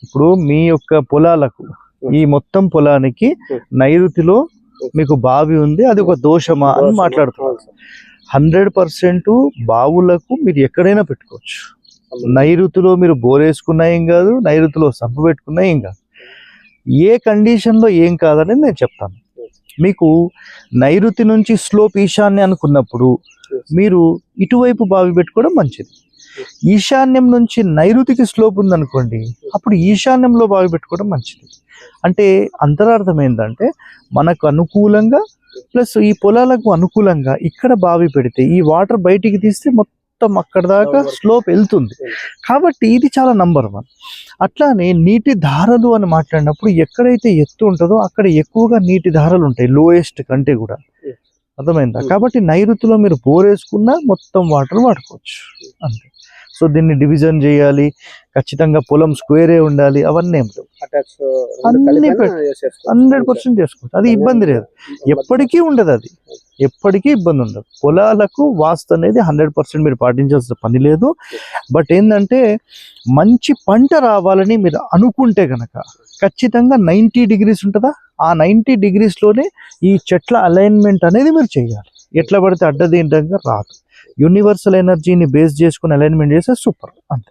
ఇప్పుడు మీ యొక్క పొలాలకు ఈ మొత్తం పొలానికి నైరుతిలో మీకు బావి ఉంది, అది ఒక దోషమా అని మాట్లాడుతున్నారు. 100% బావులకు మీరు ఎక్కడైనా పెట్టుకోవచ్చు. నైరుతిలో మీరు బోరేసుకున్నా ఏం కాదు, నైరుతిలో సంపు పెట్టుకున్నా ఏం కాదు. ఏ కండిషన్లో ఏం కాదని నేను చెప్తాను. మీకు నైరుతి నుంచి స్లోప్ ఈశాన్య అనుకున్నప్పుడు మీరు ఇటువైపు బావి పెట్టుకోవడం మంచిది. ఈశాన్యం నుంచి నైరుతికి స్లోప్ ఉందనుకోండి, అప్పుడు ఈశాన్యంలో బావి పెట్టుకోవడం మంచిది. అంటే అంతరార్థం ఏంటంటే మనకు అనుకూలంగా ప్లస్ ఈ పొలాలకు అనుకూలంగా ఇక్కడ బావి పెడితే ఈ వాటర్ బయటికి తీస్తే మొత్తం అక్కడ దాకా స్లోప్ వెళ్తుంది. కాబట్టి ఇది చాలా నంబర్ 1. అట్లానే నీటి ధారలు అని మాట్లాడినప్పుడు ఎక్కడైతే ఎత్తు ఉంటుందో అక్కడ ఎక్కువగా నీటి ధారలు ఉంటాయి, లోయెస్ట్ కంటే కూడా. అర్థమైందా? కాబట్టి నైరుతిలో మీరు బోరేసుకున్నా మొత్తం వాటర్ వాడుకోవచ్చు అంతే. సో దీన్ని డివిజన్ చేయాలి, ఖచ్చితంగా పొలం స్క్వేరే ఉండాలి, అవన్నీ ఏం లేవు. అన్ని 100% చేసుకోవచ్చు, అది ఇబ్బంది లేదు, ఎప్పటికీ ఉండదు, అది ఎప్పటికీ ఇబ్బంది ఉండదు. పొలాలకు వాస్తు అనేది 100% మీరు పాటించాల్సిన పని లేదు. బట్ ఏంటంటే మంచి పంట రావాలని మీరు అనుకుంటే కనుక ఖచ్చితంగా 90 degrees ఉంటుందా, ఆ 90 degreesలోనే ఈ చెట్ల అలైన్మెంట్ అనేది మీరు చేయాలి. ఎట్లా పడితే అడ్డదిడ్డంగా రాదు. యూనివర్సల్ ఎనర్జీని బేస్ చేసుకుని అలైన్మెంట్ చేస్తే సూపర్ అంతే.